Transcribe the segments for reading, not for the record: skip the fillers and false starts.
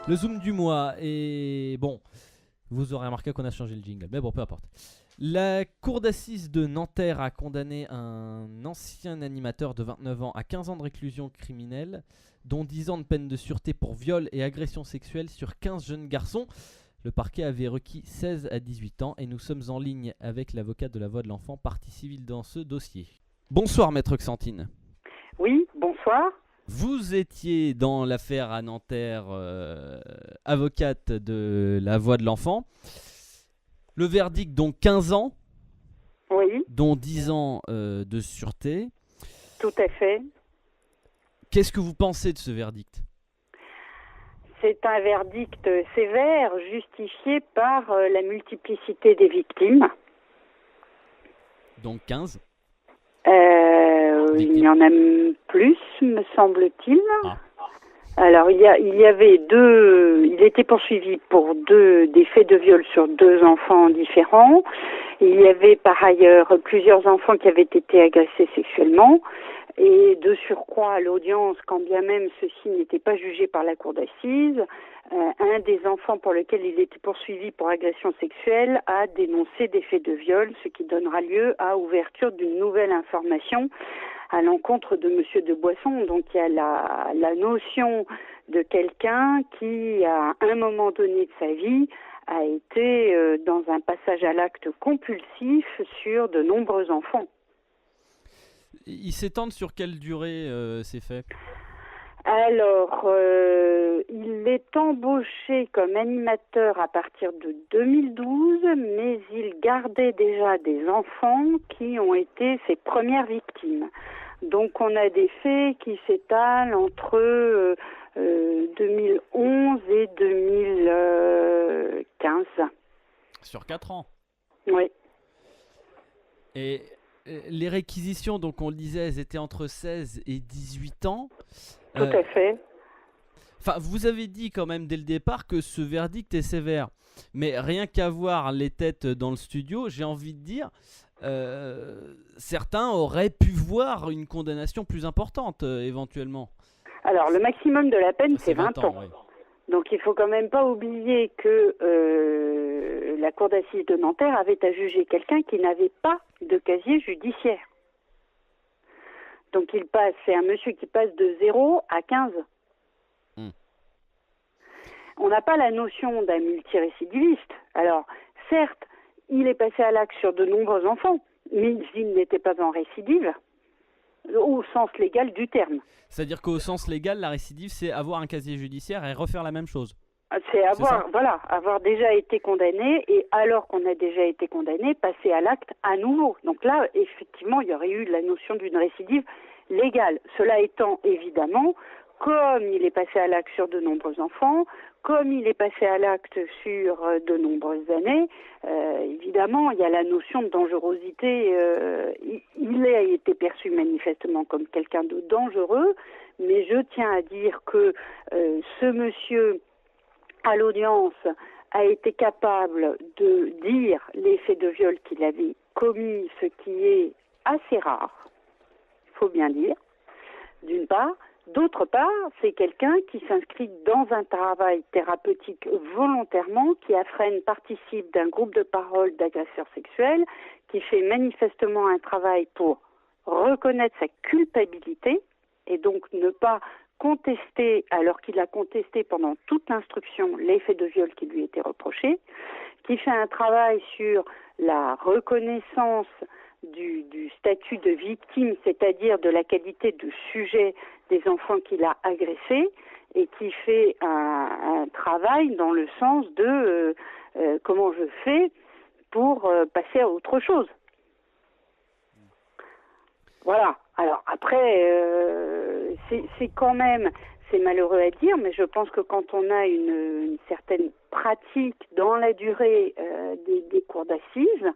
Le zoom du mois. Et bon, vous aurez remarqué qu'on a changé le jingle, mais bon, peu importe. La cour d'assises de Nanterre a condamné un ancien animateur de 29 ans à 15 ans de réclusion criminelle, dont 10 ans de peine de sûreté pour viol et agression sexuelle sur 15 jeunes garçons. Le parquet avait requis 16 à 18 ans et nous sommes en ligne avec l'avocat de la voix de l'enfant, partie civile dans ce dossier. Bonsoir maître Xantine. Oui, bonsoir. Vous étiez dans l'affaire à Nanterre, avocate de la voix de l'enfant. Le verdict, donc 15 ans, Oui, dont 10 ans de sûreté. tout à fait. Qu'est-ce que vous pensez de ce verdict ? C'est un verdict sévère, justifié par la multiplicité des victimes. Donc 15. Il y en a plus, me semble-t-il. Ah. Alors, il était poursuivi pour des faits de viol sur 2 enfants différents. Il y avait par ailleurs plusieurs enfants qui avaient été agressés sexuellement. Et de surcroît, à l'audience, quand bien même ceci n'était pas jugé par la cour d'assises, un des enfants pour lequel il était poursuivi pour agression sexuelle a dénoncé des faits de viol, ce qui donnera lieu à ouverture d'une nouvelle information à l'encontre de Monsieur de Boisson. Donc il y a la notion de quelqu'un qui, à un moment donné de sa vie, a été dans un passage à l'acte compulsif sur de nombreux enfants. Il s'étend sur quelle durée ces faits ? Alors, il est embauché comme animateur à partir de 2012, mais il gardait déjà des enfants qui ont été ses premières victimes. Donc, on a des faits qui s'étalent entre 2011 et 2015. Sur 4 ans. Oui. Et les réquisitions, donc on le disait, elles étaient entre 16 et 18 ans. Tout à fait. Enfin, vous avez dit quand même dès le départ que ce verdict est sévère. Mais rien qu'à voir les têtes dans le studio, j'ai envie de dire, certains auraient pu voir une condamnation plus importante éventuellement. Alors, le maximum de la peine, c'est 20 ans. Oui. Donc, il faut quand même pas oublier que la cour d'assises de Nanterre avait à juger quelqu'un qui n'avait pas de casier judiciaire. Donc, c'est un monsieur qui passe de 0 à 15. On n'a pas la notion d'un multirécidiviste. Alors, certes, il est passé à l'acte sur de nombreux enfants, mais il n'était pas en récidive, au sens légal du terme. C'est-à-dire qu'au sens légal, la récidive, c'est avoir un casier judiciaire et refaire la même chose. C'est avoir déjà été condamné et alors qu'on a déjà été condamné, passer à l'acte à nouveau. Donc là, effectivement, il y aurait eu la notion d'une récidive légale. Cela étant, évidemment, comme il est passé à l'acte sur de nombreux enfants, comme il est passé à l'acte sur de nombreuses années, évidemment, il y a la notion de dangerosité. Il a été perçu manifestement comme quelqu'un de dangereux, mais je tiens à dire que ce monsieur, à l'audience, a été capable de dire les faits de viol qu'il avait commis, ce qui est assez rare, il faut bien dire, d'une part. D'autre part, c'est quelqu'un qui s'inscrit dans un travail thérapeutique volontairement, qui participe d'un groupe de parole d'agresseurs sexuels, qui fait manifestement un travail pour reconnaître sa culpabilité et donc ne pas contester, alors qu'il a contesté pendant toute l'instruction les faits de viol qui lui étaient reprochés, qui fait un travail sur la reconnaissance du statut de victime, c'est-à-dire de la qualité de sujet des enfants qu'il a agressés, et qui fait un travail dans le sens de comment je fais pour passer à autre chose. Voilà. Alors après, c'est quand même, c'est malheureux à dire, mais je pense que quand on a une certaine pratique dans la durée des cours d'assises,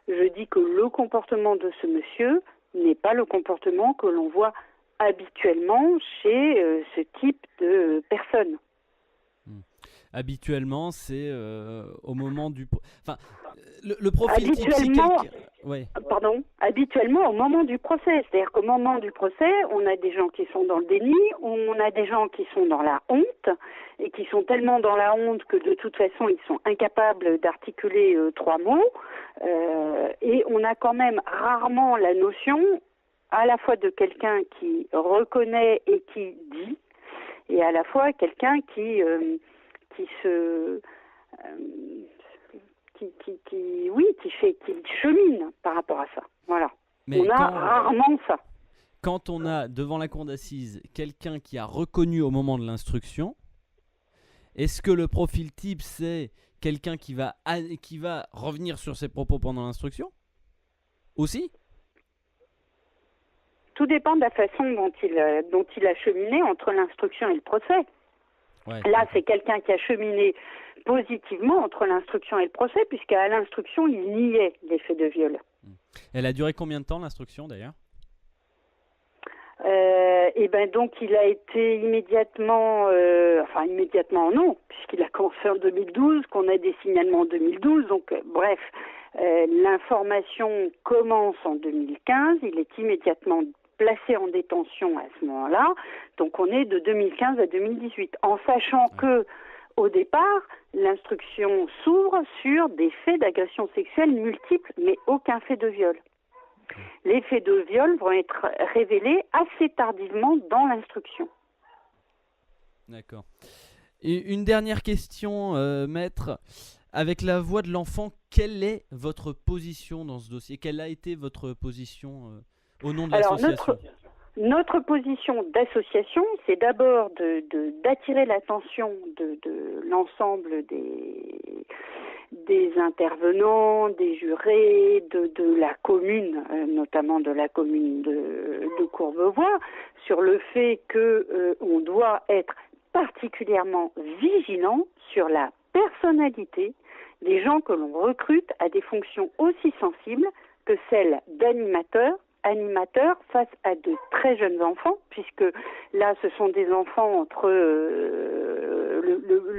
je dis que le comportement de ce monsieur n'est pas le comportement que l'on voit habituellement chez ce type de personnes. Habituellement, c'est au moment du... Enfin, le profil habituellement, type, Ouais. Pardon, habituellement au moment du procès. C'est-à-dire qu'au moment du procès, on a des gens qui sont dans le déni, on a des gens qui sont dans la honte, et qui sont tellement dans la honte que de toute façon, ils sont incapables d'articuler 3 mots. Et on a quand même rarement la notion à la fois de quelqu'un qui reconnaît et qui dit, et à la fois quelqu'un qui se... qui chemine par rapport à ça. Voilà. Mais on a rarement ça. Quand on a devant la cour d'assises quelqu'un qui a reconnu au moment de l'instruction, est-ce que le profil type c'est quelqu'un qui va revenir sur ses propos pendant l'instruction aussi? Tout dépend de la façon dont il a cheminé entre l'instruction et le procès. Ouais. Là, c'est quelqu'un qui a cheminé positivement entre l'instruction et le procès, puisqu'à l'instruction, il niait les faits de viol. Elle a duré combien de temps, l'instruction, d'ailleurs? Et ben donc, il a été immédiatement non, puisqu'il a commencé en 2012, qu'on a des signalements en 2012, donc bref, l'information commence en 2015, il est immédiatement placé en détention à ce moment-là, donc on est de 2015 à 2018, en sachant que au départ, l'instruction s'ouvre sur des faits d'agression sexuelle multiples, mais aucun fait de viol. Les faits de viol vont être révélés assez tardivement dans l'instruction. D'accord. Et une dernière question, maître. Avec la voix de l'enfant, quelle est votre position dans ce dossier? Quelle a été votre position au nom de l'association? Notre position d'association, c'est d'abord d'attirer l'attention de l'ensemble des intervenants, des jurés, de la commune, notamment de la commune de Courbevoie, sur le fait qu'on doit être particulièrement vigilant sur la personnalité des gens que l'on recrute à des fonctions aussi sensibles que celles d'animateurs face à de très jeunes enfants, puisque là ce sont des enfants entre le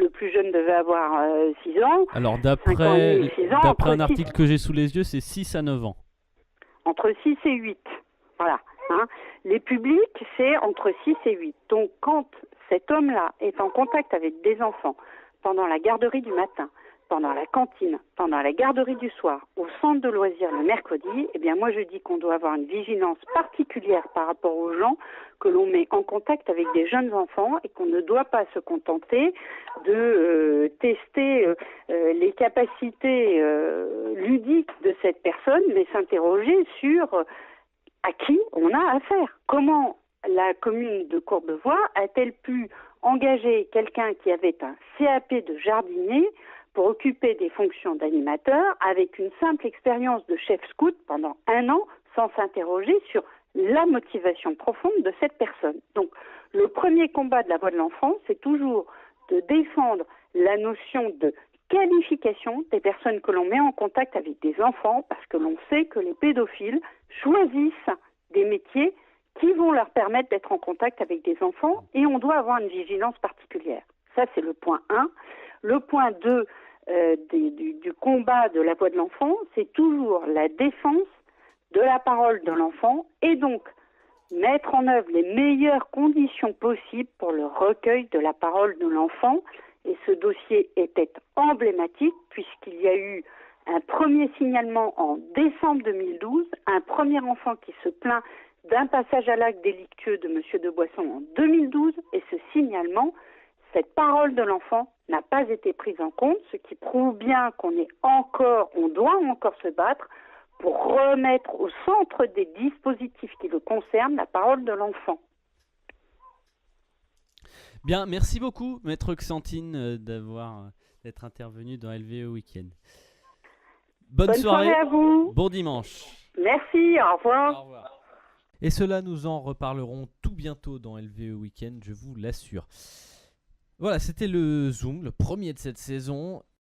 plus jeune devait avoir 6 ans. Alors d'après un article que j'ai sous les yeux, c'est 6 à 9 ans. Entre 6 et 8. Voilà. Hein. Les publics, c'est entre 6 et 8. Donc quand cet homme-là est en contact avec des enfants pendant la garderie du matin, pendant la cantine, pendant la garderie du soir, au centre de loisirs le mercredi, eh bien moi je dis qu'on doit avoir une vigilance particulière par rapport aux gens que l'on met en contact avec des jeunes enfants et qu'on ne doit pas se contenter de tester les capacités ludiques de cette personne, mais s'interroger sur à qui on a affaire. Comment la commune de Courbevoie a-t-elle pu engager quelqu'un qui avait un CAP de jardinier pour occuper des fonctions d'animateur avec une simple expérience de chef scout pendant 1 an sans s'interroger sur la motivation profonde de cette personne. Donc, le premier combat de la voix de l'enfant, c'est toujours de défendre la notion de qualification des personnes que l'on met en contact avec des enfants, parce que l'on sait que les pédophiles choisissent des métiers qui vont leur permettre d'être en contact avec des enfants, et on doit avoir une vigilance particulière. Ça, c'est le point 1. Le point 2 du combat de la voix de l'enfant, c'est toujours la défense de la parole de l'enfant et donc mettre en œuvre les meilleures conditions possibles pour le recueil de la parole de l'enfant. Et ce dossier était emblématique puisqu'il y a eu un premier signalement en décembre 2012, un premier enfant qui se plaint d'un passage à l'acte délictueux de M. de Boisson en 2012, et ce signalement, cette parole de l'enfant n'a pas été prise en compte, ce qui prouve bien on doit encore se battre pour remettre au centre des dispositifs qui le concernent la parole de l'enfant. Bien, merci beaucoup, Maître Xantine, d'être intervenu dans LVE Week-end. Bonne soirée à vous. Bon dimanche. Merci, au revoir. Au revoir. Et cela, nous en reparlerons tout bientôt dans LVE Week-end, je vous l'assure. Voilà, c'était le Zoom, le premier de cette saison.